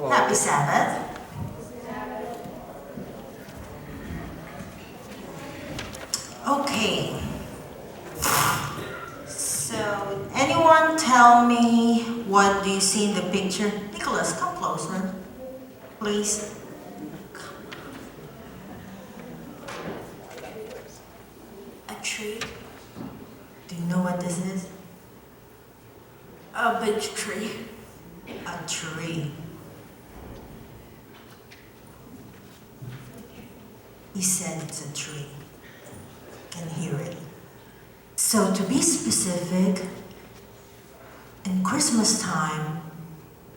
Happy Sabbath. Okay. So, anyone tell me what do you see in the picture? Nicholas, come closer, please. A tree. Do you know what this is? A big tree. A tree. He said it's a tree. I can hear it. So to be specific, in Christmas time,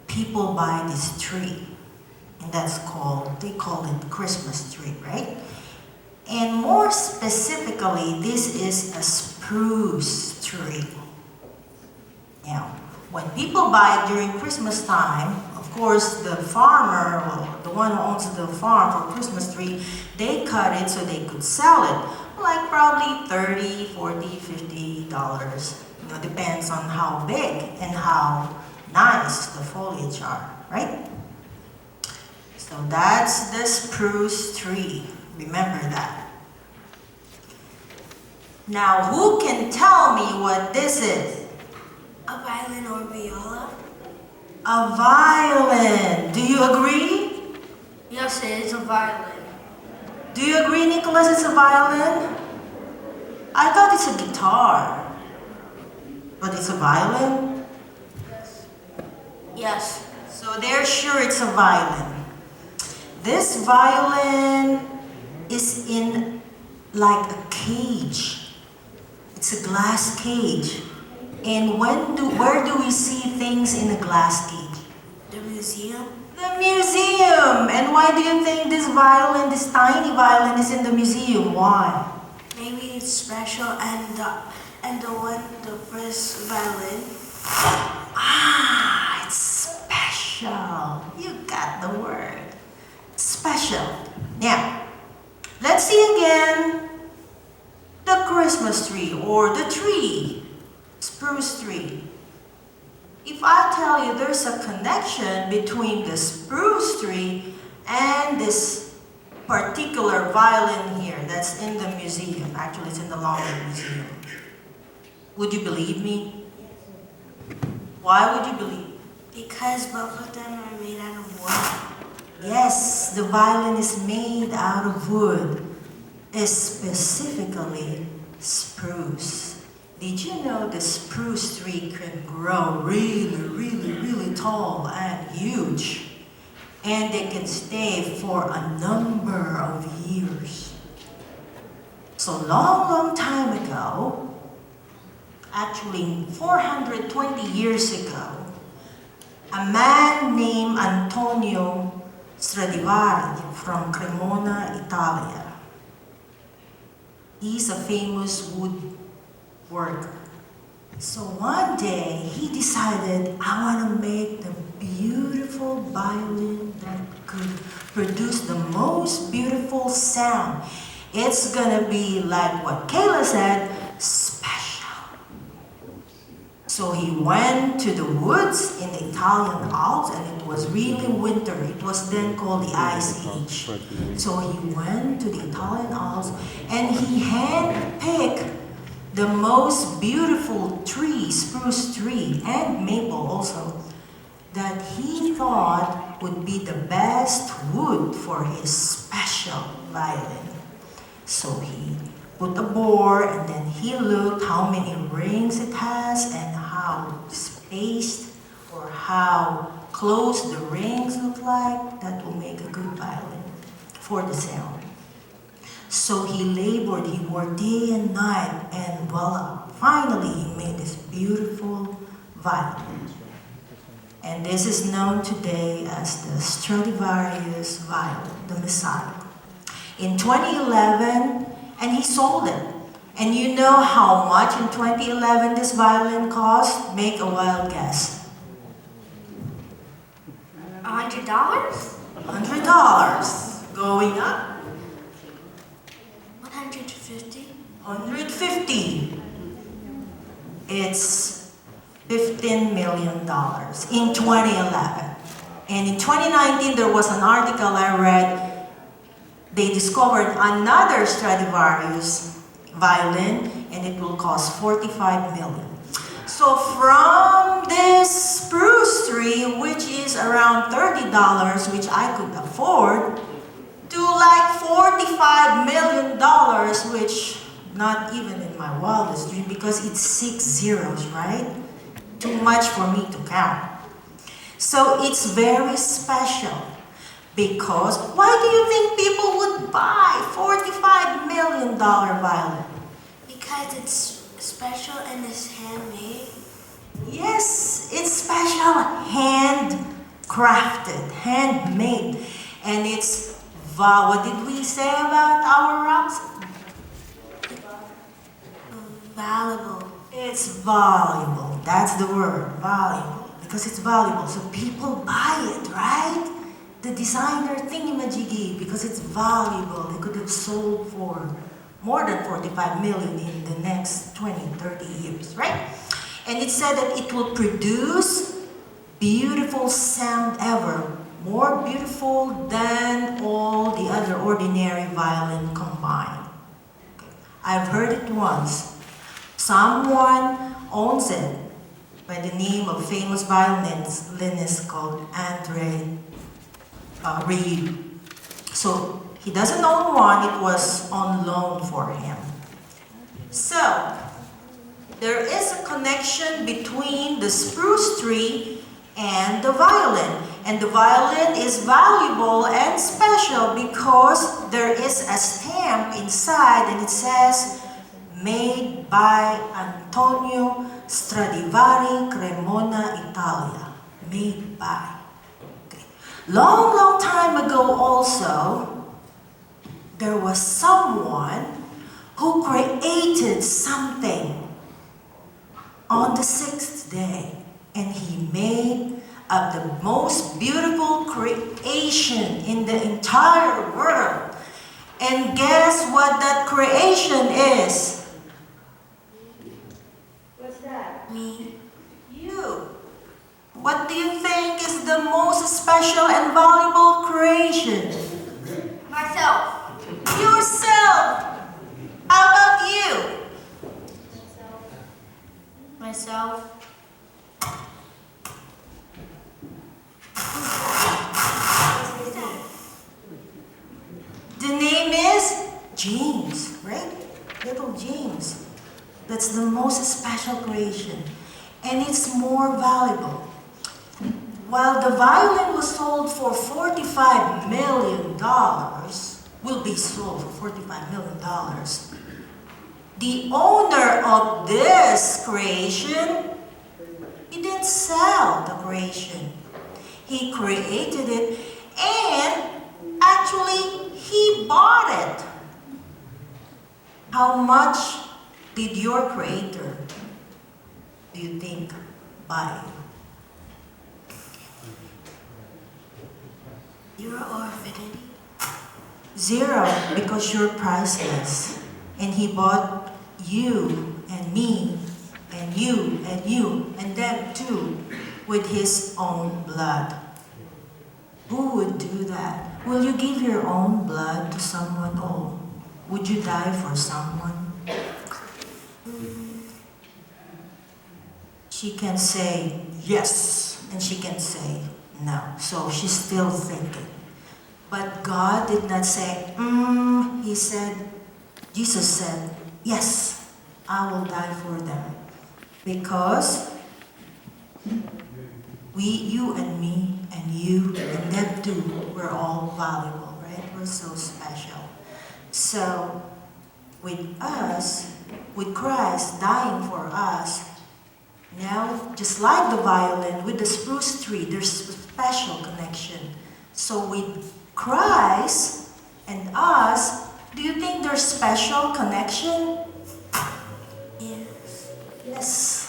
people buy this tree. And they call it Christmas tree, right? And more specifically, this is a spruce tree. Now, when people buy it during Christmas time, of course, the farmer, or the one who owns the farm for Christmas tree, they cut it so they could sell it. Like probably $30, $40, $50. Depends on how big and how nice the foliage are, right? So that's the spruce tree. Remember that. Now, who can tell me what this is? A violin or viola? A violin. Do you agree? Yes, it is a violin. Do you agree, Nicholas, it's a violin? I thought it's a guitar. But it's a violin? Yes. So they're sure it's a violin. This violin is in like a cage. It's a glass cage. And where do we see things in a glass cage? The museum? The museum! And why do you think this violin, this tiny violin, is in the museum? Why? Maybe it's special and the first violin. Ah, it's special. You got the word. Special. Now, let's see again the Christmas tree or the tree, spruce tree. If I tell you there's a connection between the spruce tree and this particular violin here that's in the museum, actually it's in the London Museum, would you believe me? Why would you believe? Because both of them are made out of wood. Yes, the violin is made out of wood, specifically spruce. Did you know the spruce tree can grow really tall and huge? And they can stay for a number of years. So long time ago, actually 420 years ago, a man named Antonio Stradivari from Cremona, Italia. He's a famous woodworker. So one day he decided, I want to make the beautiful violin that could produce the most beautiful sound. It's gonna be like what Kayla said, special. So he went to the woods in the Italian Alps, and it was really winter. It was then called the Ice Age. So he went to the Italian Alps and he handpicked the most beautiful tree, spruce tree, and maple also, that he thought would be the best wood for his special violin. So he put a bore and then he looked how many rings it has and how spaced or how close the rings look like. That will make a good violin for the sound. So he labored, he worked day and night, and voila, finally he made this beautiful violin. And this is known today as the Stradivarius violin, the Messiah. In 2011, and he sold it. And you know how much in 2011 this violin cost? Make a wild guess. $100? $100. Going up? 150? 150. It's $15 million in 2011. And in 2019, there was an article I read. They discovered another Stradivarius violin, and it will cost 45 million. So from this spruce tree, which is around $30, which I could afford, to like $45 million, which not even in my wildest dream, because it's 6 zeros, right? Too much for me to count. So it's very special, because why do you think people would buy $45 million violin? Because it's special and it's handmade. Yes, it's special, handcrafted, handmade, and it's, what did we say about our rocks? Valuable. It's valuable, that's the word, valuable, because it's valuable, so people buy it, right? The designer thingamajiggy, because it's valuable, they could have sold for more than 45 million in the next 20, 30 years, right? And it said that it will produce beautiful sound ever, more beautiful than all the other ordinary violin combined. I've heard it once. Someone owns it by the name of famous violinist called Andre Rieu. So he doesn't own one, it was on loan for him. So there is a connection between the spruce tree and the violin. And the violin is valuable and special because there is a stamp inside and it says, made by Antonio Stradivari, Cremona, Italia. Made by. Okay. Long time ago also, there was someone who created something on the 6th day, and he made the most beautiful creation in the entire world. And guess what that creation is? What's that? Me. You. What do you think is the most special and valuable creation? Myself. Yourself. How about you? Myself. The name is James, right? Little James. That's the most special creation. And it's more valuable. While the violin was sold for $45 million, will be sold for $45 million, the owner of this creation, he didn't sell the creation. He created it and actually he bought it. How much did your creator, do you think, buy? Zero or infinity? Zero, because you're priceless. And he bought you and me and you and you and them too with his own blood. Who would do that? Will you give your own blood to someone? Oh, would you die for someone? She can say yes, and she can say no. So she's still thinking. But God did not say, He said, Jesus said, yes, I will die for them. Because you and me and you and them too, we're all valuable, right? We're so special. So with us, with Christ dying for us, now, just like the violin, with the spruce tree, there's a special connection. So with Christ and us, do you think there's special connection? Yes. Yes.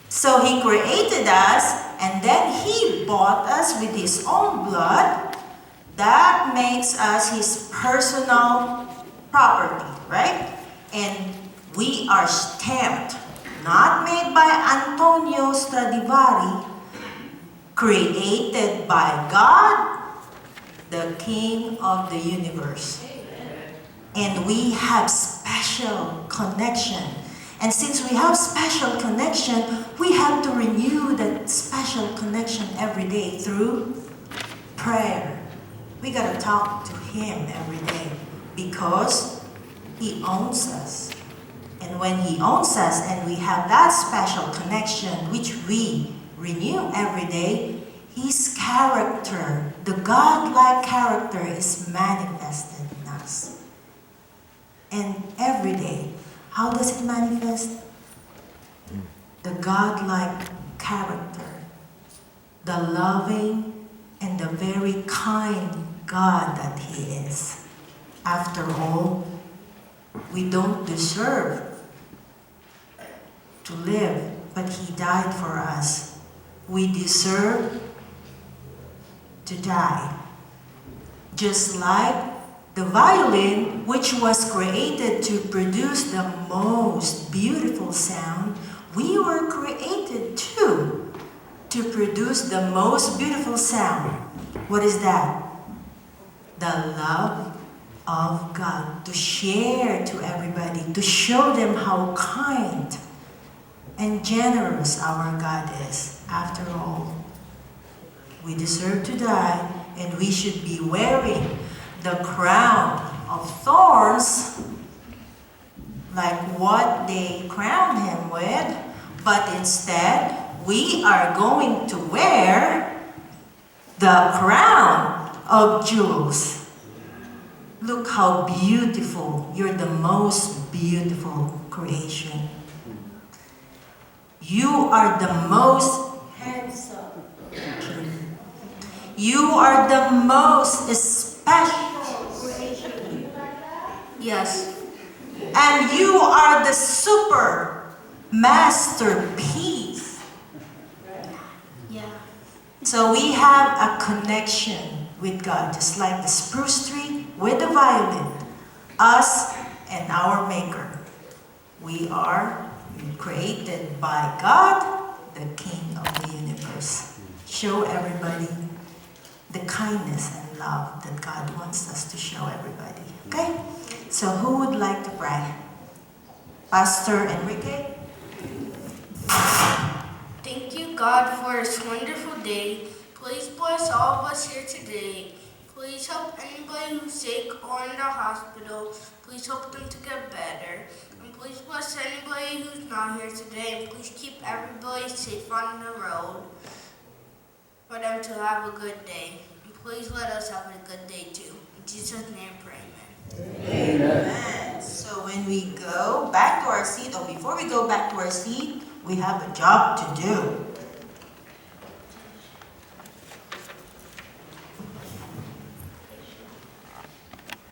So he created us, and then he bought us with his own blood. That makes us his personal property, right? And we are stamped, not made by Antonio Stradivari, created by God, the King of the universe. And we have special connection. And since we have special connection, we have to renew that special connection every day through prayer. We gotta talk to Him every day because He owns us. And when He owns us and we have that special connection which we renew every day, His character, the God-like character, is manifested in us. And every day, how does it manifest? The God-like character, the loving and the very kind God that He is. After all, we don't deserve to live, but He died for us. We deserve to die. Just like the violin, which was created to produce the most beautiful sound, we were created too to produce the most beautiful sound. What is that? The love of God, to share to everybody, to show them how kind and generous our God is. After all, we deserve to die, and we should be wearing the crown of thorns like what they crowned Him with, but instead we are going to wear the crown of jewels. Look how beautiful. You're the most beautiful creation. You are the most handsome. You are the most special creation. Yes. And you are the super masterpiece. Yeah. So we have a connection with God, just like the spruce tree with the violin, us and our Maker. We are created by God, the King of the universe. Show everybody the kindness and love that God wants us to show everybody. Okay? So who would like to pray? Pastor Enrique? Thank you, God, for this wonderful day. Please bless all of us here today. Please help anybody who's sick or in the hospital. Please help them to get better. And please bless anybody who's not here today. And please keep everybody safe on the road for them to have a good day. And please let us have a good day too. In Jesus' name, pray, amen. Amen. So when we go back to our seat, or before we go back to our seat, we have a job to do.